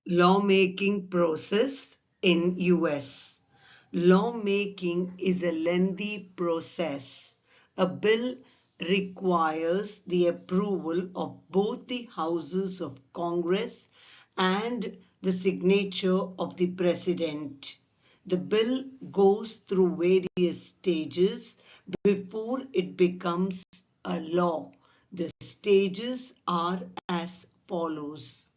Lawmaking process in US. Lawmaking is a lengthy process. A bill requires the approval of both the houses of Congress and the signature of the President. The bill goes through various stages before it becomes a law. The stages are as follows.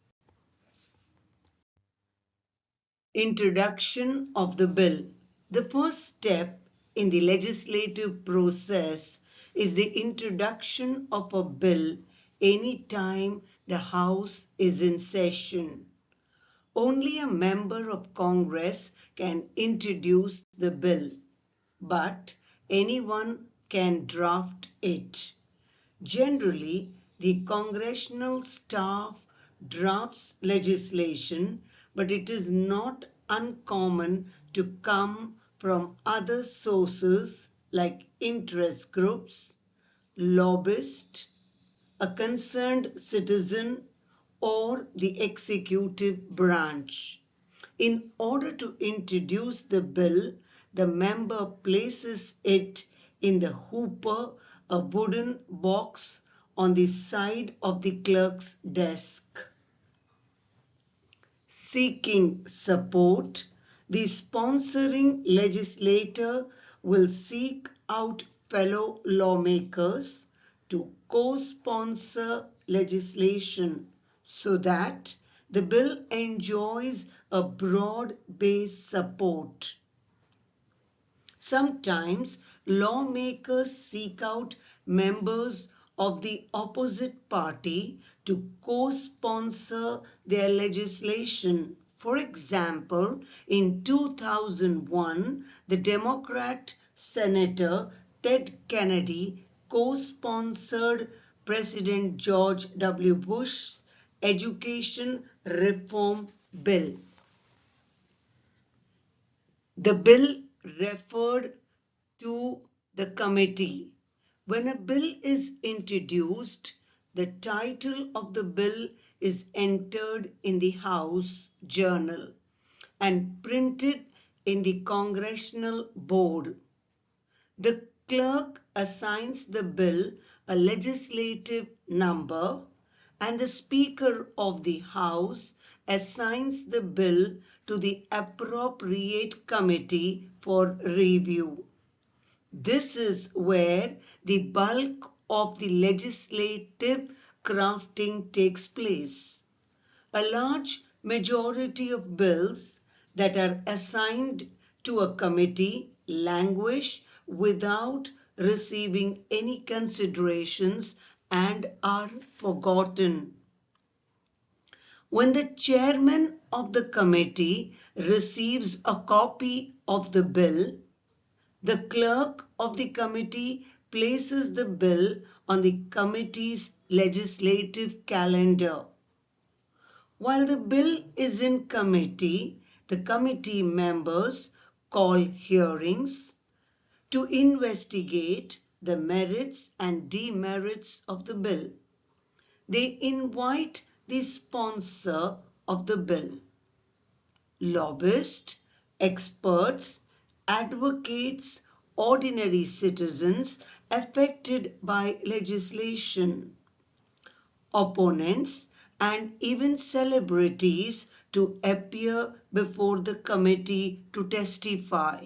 Introduction of the bill. The first step in the legislative process is the introduction of a bill anytime the House is in session. Only a member of Congress can introduce the bill, but anyone can draft it. Generally, the congressional staff drafts legislation, but it is not uncommon to come from other sources like interest groups, lobbyists, a concerned citizen, or the executive branch. In order to introduce the bill, the member places it in the hooper, a wooden box on the side of the clerk's desk. Seeking support, the sponsoring legislator will seek out fellow lawmakers to co-sponsor legislation so that the bill enjoys a broad-based support. Sometimes lawmakers seek out members of the opposite party to co-sponsor their legislation. For example, in 2001, the Democrat Senator Ted Kennedy co-sponsored President George W. Bush's education reform bill. The bill referred to the committee. When a bill is introduced, the title of the bill is entered in the House Journal and printed in the Congressional Board. The clerk assigns the bill a legislative number, and the Speaker of the House assigns the bill to the appropriate committee for review. This is where the bulk of the legislative crafting takes place. A large majority of bills that are assigned to a committee languish without receiving any considerations and are forgotten. When the chairman of the committee receives a copy of the bill, the clerk of the committee places the bill on the committee's legislative calendar. While the bill is in committee, the committee members call hearings to investigate the merits and demerits of the bill. They invite the sponsor of the bill, lobbyists, experts, advocates, ordinary citizens affected by legislation, opponents, and even celebrities to appear before the committee to testify.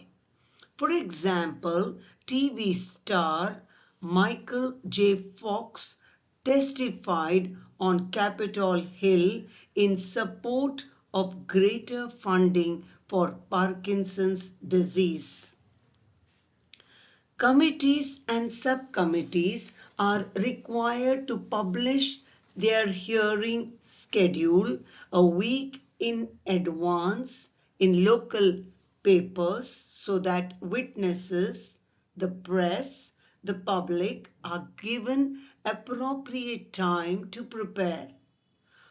For example, TV star Michael J. Fox testified on Capitol Hill in support of greater funding for Parkinson's disease. Committees and subcommittees are required to publish their hearing schedule a week in advance in local papers so that witnesses, the press, the public are given appropriate time to prepare.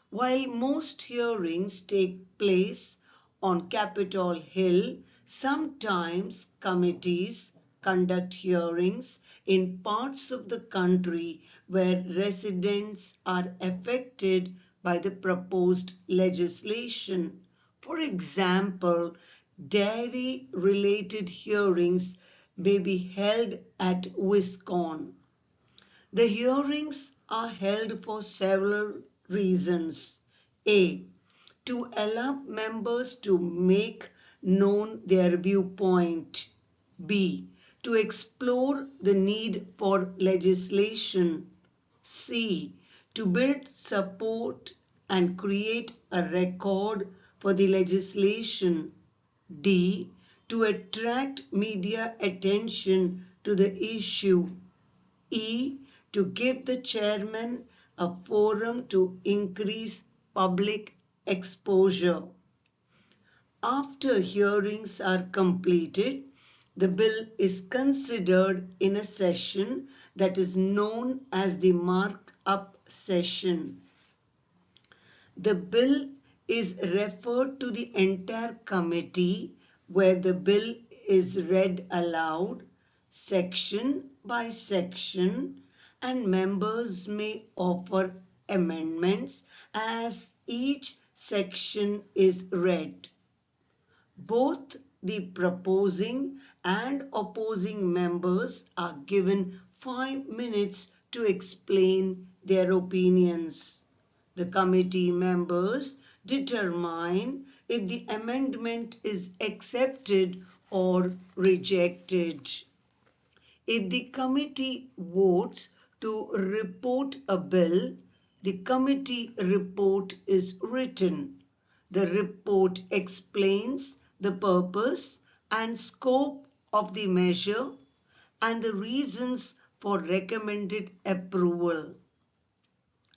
While most hearings take place on Capitol Hill, sometimes committees conduct hearings in parts of the country where residents are affected by the proposed legislation. For example, dairy-related hearings may be held at WISCON. The hearings are held for several reasons. A. To allow members to make known their viewpoint. B. To explore the need for legislation. C. To build support and create a record for the legislation. D. To attract media attention to the issue. E. To give the chairman a forum to increase public exposure. After hearings are completed, the bill is considered in a session that is known as the markup session. The bill is referred to the entire committee where the bill is read aloud, section by section, and members may offer amendments as each section is read. Both the proposing and opposing members are given 5 minutes to explain their opinions. The committee members determine if the amendment is accepted or rejected. If the committee votes to report a bill, the committee report is written. The report explains the purpose and scope of the measure and the reasons for recommended approval.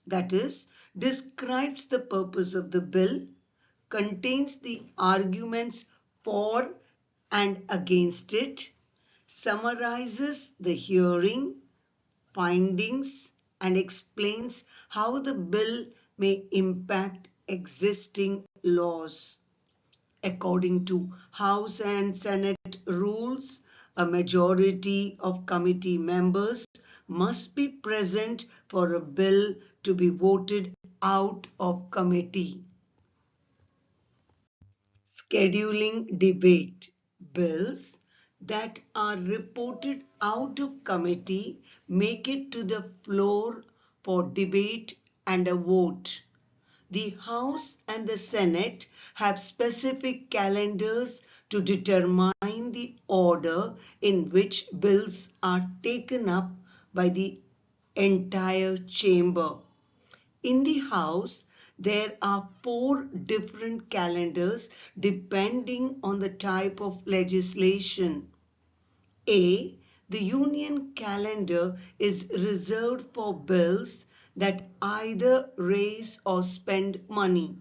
That is, describes the purpose of the bill, contains the arguments for and against it, summarizes the hearing, findings, and explains how the bill may impact existing laws. According to House and Senate rules, a majority of committee members must be present for a bill to be voted out of committee. Scheduling debate. Bills that are reported out of committee make it to the floor for debate and a vote. The House and the Senate have specific calendars to determine the order in which bills are taken up by the entire chamber. In the House, there are 4 different calendars depending on the type of legislation. A. The Union calendar is reserved for bills that either raise or spend money.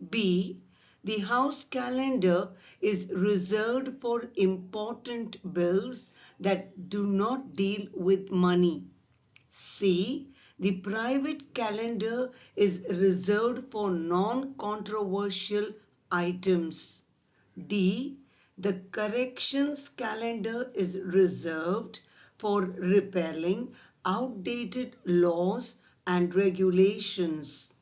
B. The House calendar is reserved for important bills that do not deal with money. C. The private calendar is reserved for non-controversial items. D. The corrections calendar is reserved for repealing outdated laws and regulations.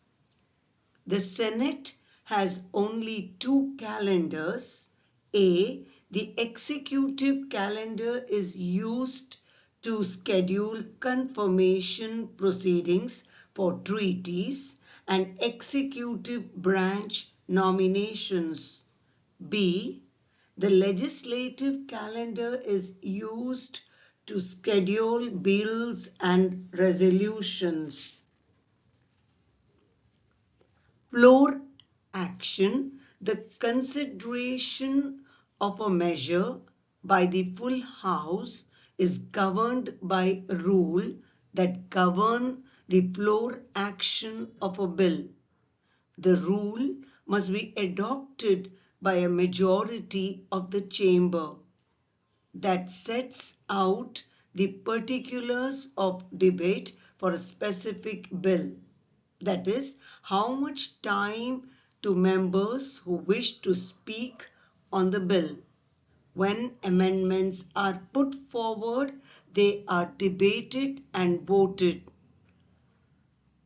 The Senate has only 2 calendars. A. The executive calendar is used to schedule confirmation proceedings for treaties and executive branch nominations. B. The legislative calendar is used to schedule bills and resolutions. Floor action. The consideration of a measure by the full House is governed by a rule that govern the floor action of a bill. The rule must be adopted by a majority of the chamber. That sets out the particulars of debate for a specific bill. That is, how much time to members who wish to speak on the bill. When amendments are put forward, they are debated and voted.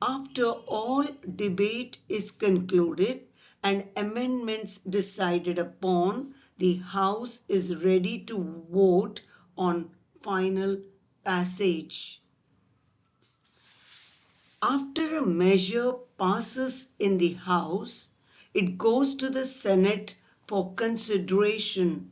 After all debate is concluded and amendments decided upon, the House is ready to vote on final passage. After a measure passes in the House, it goes to the Senate for consideration.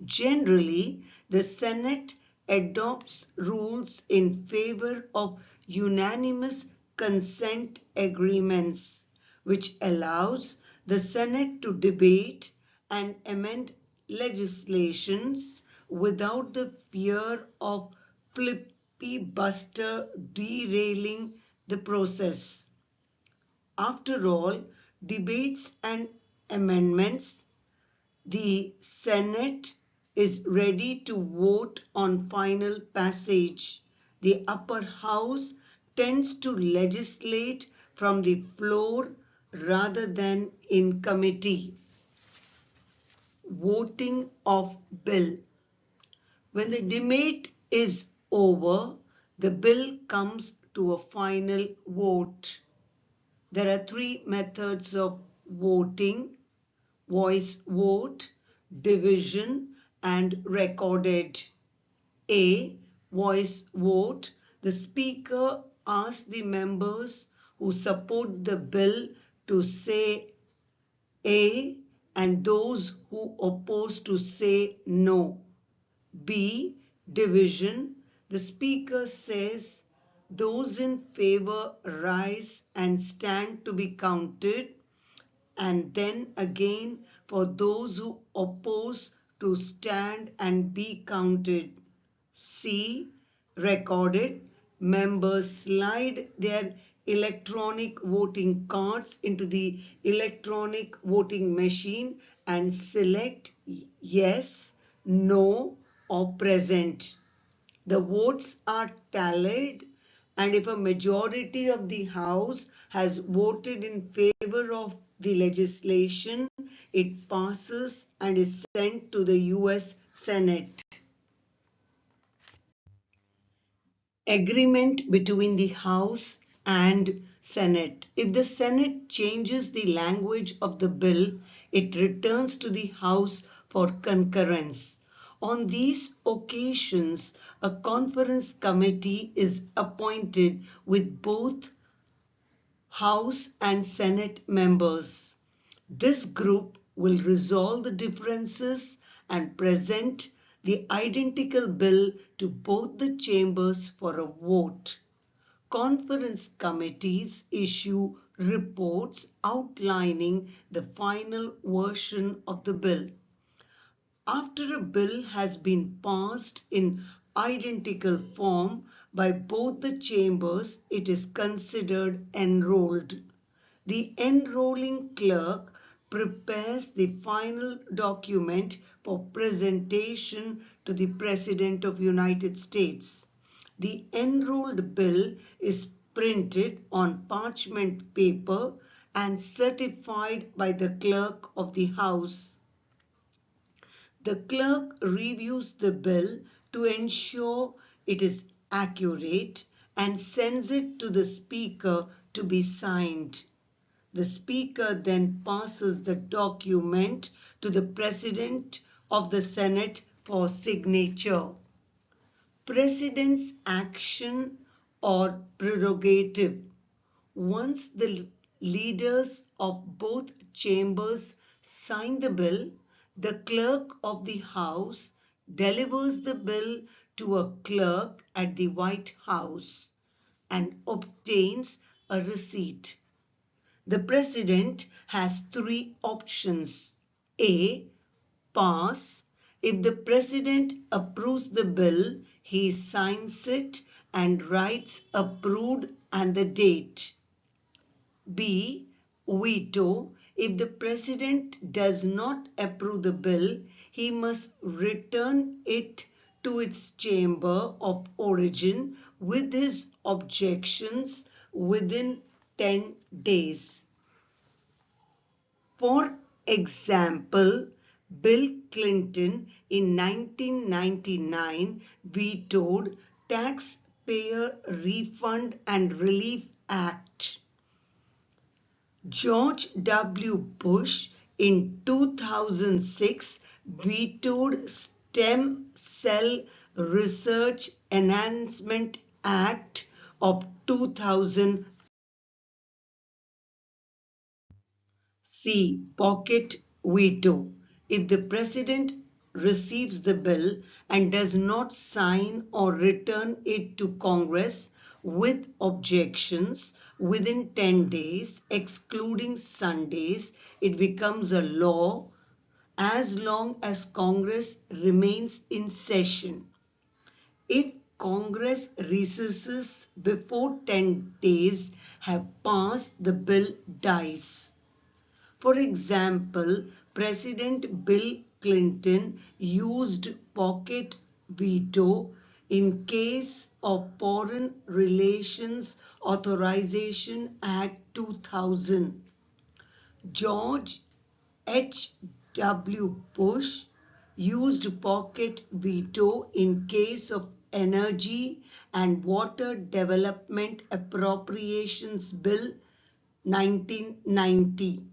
Generally, the Senate adopts rules in favor of unanimous consent agreements, which allows the Senate to debate and amend legislations without the fear of filibuster derailing the process. After all debates and amendments, the Senate is ready to vote on final passage. The upper house tends to legislate from the floor rather than in committee. Voting of bill. When the debate is over, the bill comes to a final vote. There are three methods of voting: voice vote, division, and recorded. A. Voice vote. The speaker asks the members who support the bill to say A and those who oppose to say no. B. Division. The speaker says those in favor rise and stand to be counted, and then again for those who oppose to stand and be counted. C. Recorded. Members slide their electronic voting cards into the electronic voting machine and select yes, no, or present. The votes are tallied, and if a majority of the House has voted in favor of the legislation, it passes and is sent to the US Senate. Agreement between the House and Senate. If the Senate changes the language of the bill, it returns to the House for concurrence. On these occasions, a conference committee is appointed with both House and Senate members. This group will resolve the differences and present the identical bill to both the chambers for a vote. Conference committees issue reports outlining the final version of the bill. After a bill has been passed in identical form by both the chambers, it is considered enrolled. The enrolling clerk prepares the final document for presentation to the President of the United States. The enrolled bill is printed on parchment paper and certified by the clerk of the House. The clerk reviews the bill to ensure it is accurate and sends it to the Speaker to be signed. The Speaker then passes the document to the President of the Senate for signature. President's action or prerogative. Once the leaders of both chambers sign the bill, the clerk of the House delivers the bill to a clerk at the White House and obtains a receipt. The President has three options. A. Pass. If the President approves the bill, he signs it and writes approved and the date. B. Veto. If the President does not approve the bill, he must return it to its chamber of origin with his objections within 10 days. For example, Bill Clinton in 1999 vetoed Taxpayer Refund and Relief Act. George W. Bush in 2006 vetoed Stem Cell Research Enhancement Act of 2000. C. Pocket veto. If the President receives the bill and does not sign or return it to Congress with objections within 10 days, excluding Sundays, it becomes a law as long as Congress remains in session. If Congress recesses before 10 days have passed, the bill dies. For example, President Bill Clinton used pocket veto in case of Foreign Relations Authorization Act 2000. George H. W. Bush used pocket veto in case of Energy and Water Development Appropriations Bill 1990.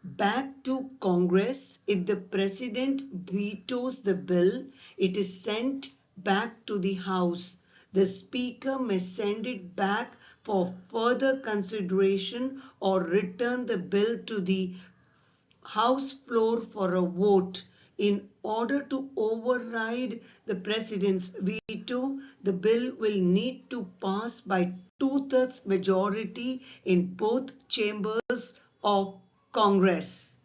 Back to Congress. If the President vetoes the bill, it is sent back to the House. The Speaker may send it back for further consideration or return the bill to the House floor for a vote. In order to override the President's veto, the bill will need to pass by two-thirds majority in both chambers of Congress.